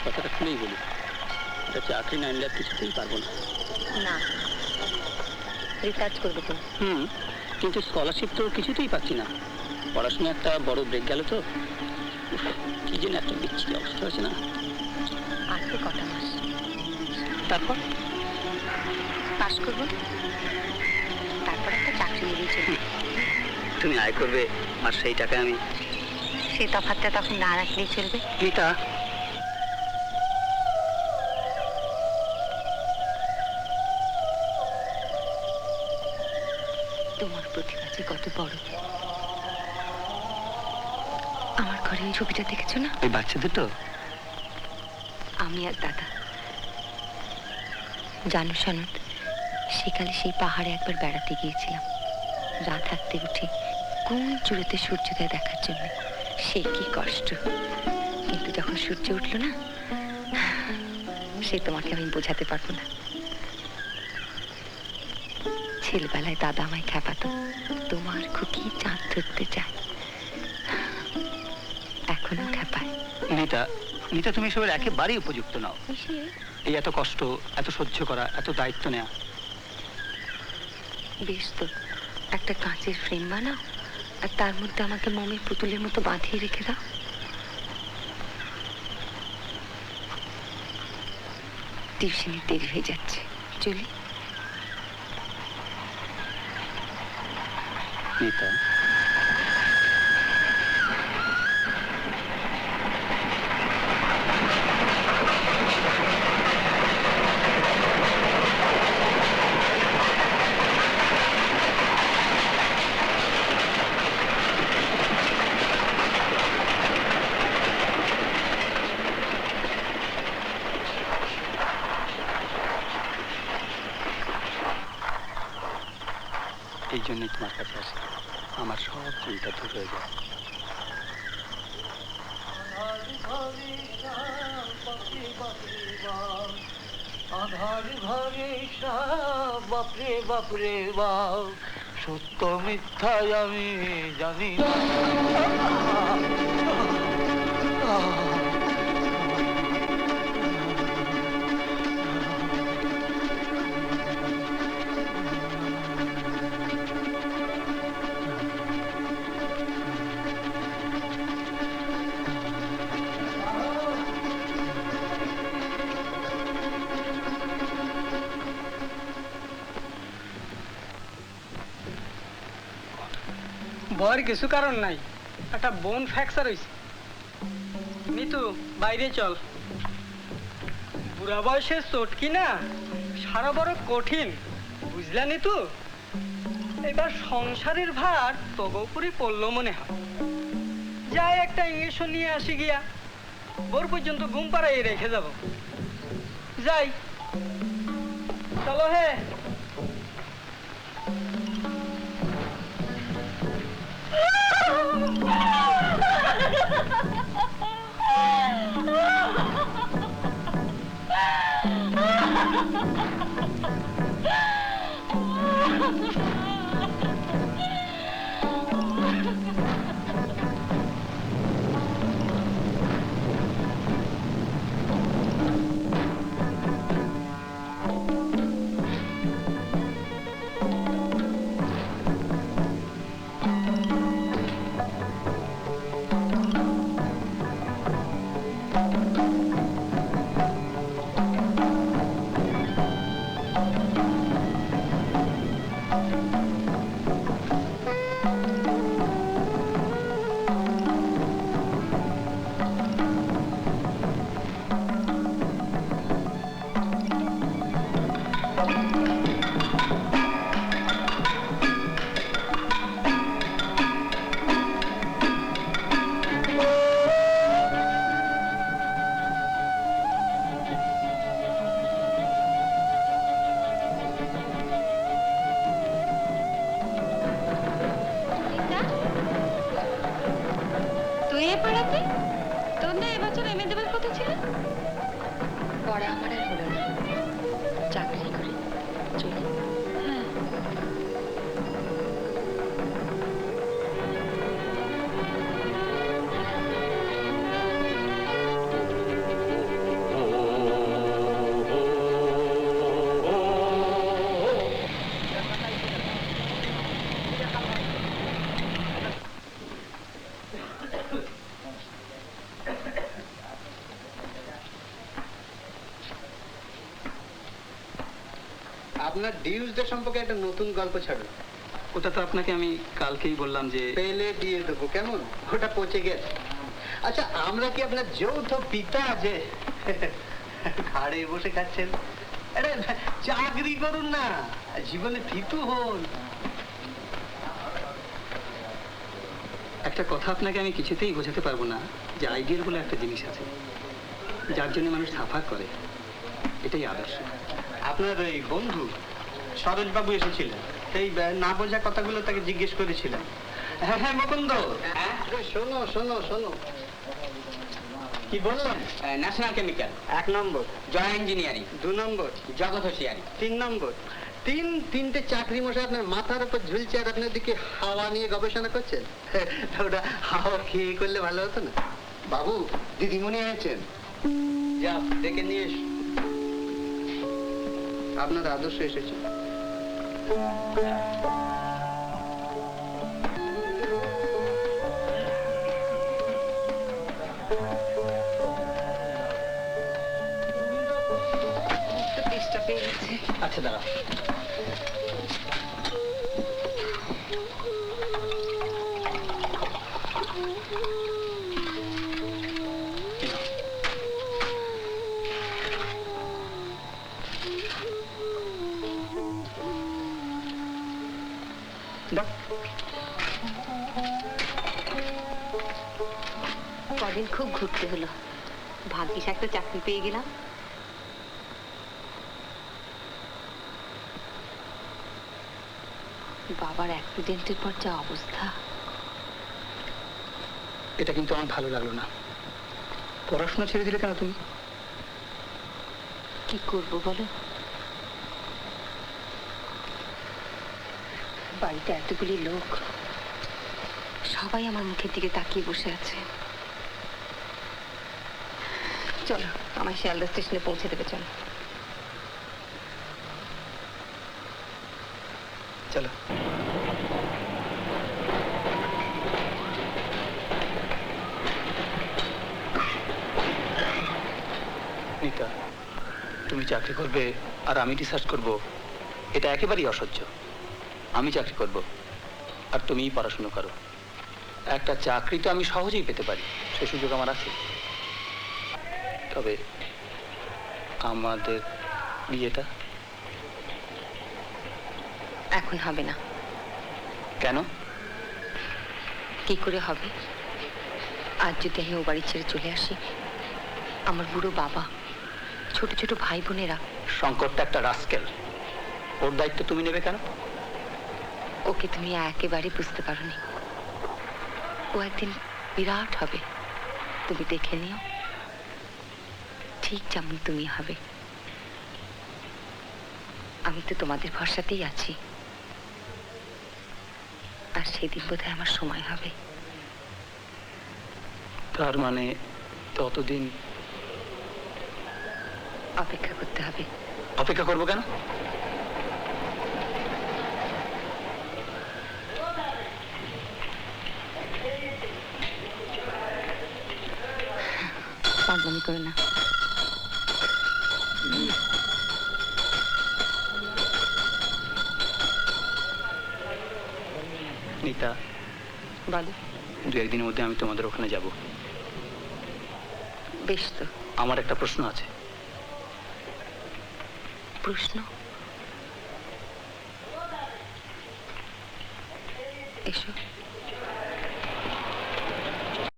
কথাটা খুলেই বলি, এটা চাকরি না নিলে কিছুতেই পারবো না। না, রিসার্চ করবে তো। কিন্তু স্কলারশিপ তো কিছুতেই পাচ্ছি না। পড়াশোনা একটা বড় ব্রেক গেল তো, কি যেন একটা বিচ্ছিরি অবস্থা হয়েছে না। আর তো কটা মাস, তারপর পাস করবো, তারপর একটা চাকরি নিয়ে চলবে। তুমি আয় করবে আর সেই টাকায় আমি, সেই তফাৎটা তখন না রাখলেই চলবে। গীতা, তোমার প্রতিভা যে কত বড়। আমার ঘরে ওই ছবিটা দেখেছো না? ওই বাচ্চাদের তো আমি আর দাদা। জানো সনদ, সেকালে সেই পাহাড়ে একবার বেড়াতে গিয়েছিলাম। রাত হাঁটতে উঠে কোন চূড়াতে সূর্যোদয় দেখার জন্য। সে কি কষ্ট, কিন্তু যখন সূর্য উঠলো না, সে তোমাকে আমি বোঝাতে পারবো না। ছেলেবেলায় দাদা আমায় খেপাতো, তোমার খুকি চাঁদ ধরতে চায়। এখনো খেপায়। নিতা, নিতা তুমি এসবের একেবারেই উপযুক্ত নাও। এই এত কষ্ট, এত সহ্য করা, এত দায়িত্ব নেওয়া। বেশ তো, একটা কাঁচের ফ্রেম বানাও আর তার মধ্যে আমাকে মোমের পুতুলের মতো বাঁধিয়ে রেখে দাও। টিউশনে দেরি হয়ে যাচ্ছে, চলি। নিতা, এই জন্যই তোমার কাছে আসি, আমার সব চিন্তা দূর হয়ে যায়। আধার ঘরে বাপরে বাপরে বাপ, সত্য মিথ্যায় আমি জানি না। ভয়ের কিছু কারণ নাই, একটা বোন ফ্র্যাকচার হয়েছে। মিতু, বাইরে চল। বুড়া বয়সের চটকি না সারা বড় কঠিন, বুঝলা নিতু? এবার সংসারের ভার তোগো উপরই পড়লো মনে হয়। যাই একটা ইঞ্জেকশন নিয়ে আসি গিয়া, ভোর পর্যন্ত ঘুম পাড়াই রেখে যাব। যাই, চলো হে। পড়া আমার আর হলো না, চাকরি করে চলি। আপনার ডিউসদের সম্পর্কে একটা নতুন গল্প ছাড়ুন। ওটা তো আপনাকে আমি কালকেই বললাম যে পেলে দিয়ে দেবো, কেমন? ওটা পচে গেছে। আচ্ছা, আমরা কি আপনার যৌথ পিতা যে ঘাড়ে বসে খাচ্ছেন? আরে চাকরি করুন না, জীবনে ফিতু হন। একটা কথা আপনাকে আমি কিছুতেই বোঝাতে পারবো না যে আইডিয়াল বলে একটা জিনিস আছে যার জন্য মানুষ সাফার করে, এটাই আদর্শ। আপনার ওই বন্ধু সরোজবাবু এসেছিলেন, সেই না বোঝা কথাগুলো তাকে জিজ্ঞেস করেছিলেন। হ্যাঁ হ্যাঁ মুকুন্দ, শোনো শোনো শোনো, কি বললাম? ন্যাশনাল কেমিক্যাল 1 নম্বর, জয় ইঞ্জিনিয়ারিং 2 নম্বর, জগৎ হোশিয়ারি 3 নম্বর। তিনটে চাকরি মশাই আপনার মাথার উপর ঝুলছে আর আপনার দিকে হাওয়া নিয়ে গবেষণা করছেন। তা ওটা হাওয়া খেয়ে করলে ভালো হতো না? বাবু, দিদিমণি আছেন, যা ডেকে নিয়ে এস। আপনার আদর্শ এসেছে। চেষ্টা পেয়ে গেছে। আচ্ছা দাঁড়া, কদিন খুব ঘুরতে হলো, ভাগ্যিস একটা চাকরি পেয়ে গেলাম। বাবার অ্যাক্সিডেন্টের পর যা অবস্থা। এটা কিন্তু আমার ভালো লাগলো না। পড়াশোনা ছেড়ে দিলে কেন তুমি? কি করব বলো, বাড়িতে এতগুলি লোক, সবাই আমার মুখের দিকে তাকিয়ে বসে আছে। চলো, আমার শিয়ালদা স্টেশনে পৌঁছে দেবে, চলো। চলো। নিতা, তুমি চাকরি করবে আর আমি রিসার্চ করব, এটা একেবারেই অসহ্য। আমি চাকরি করব আর তুমিই পড়াশুনো করো। একটা চাকরি তো আমি সহজেই পেতে পারি, সে সুযোগ আমার আছে। তবে আমাদের বিয়েটা এখন হবে না। কেন? কি করে হবে? আজ যদি আমি ও বাড়ি ছেড়ে চলে আসি, আমার বুড়ো বাবা, ছোট ছোট ভাই বোনেরা। শঙ্করটা একটা রাস্কেল, ওর দায়িত্ব তুমি নেবে কেন? ওকে তুমি একেবারে বুঝতে পারোনি। ও একদিন বিরাট হবে, তুমি দেখে নিও, ঠিক যেমন তুমি হবে। আমি তো তোমাদের ভরসাতেই আছি, আর সেদিন বোধহয় আমার সময় হবে। তার মানে ততদিন অপেক্ষা করতে হবে। অপেক্ষা করবো কেন? পাগলামি করো না। নিতা, বলো। 2-1 দিনের মধ্যে আমি তোমাদের ওখানে যাব। বেশ তো। আমার একটা প্রশ্ন আছে। প্রশ্ন? এসো।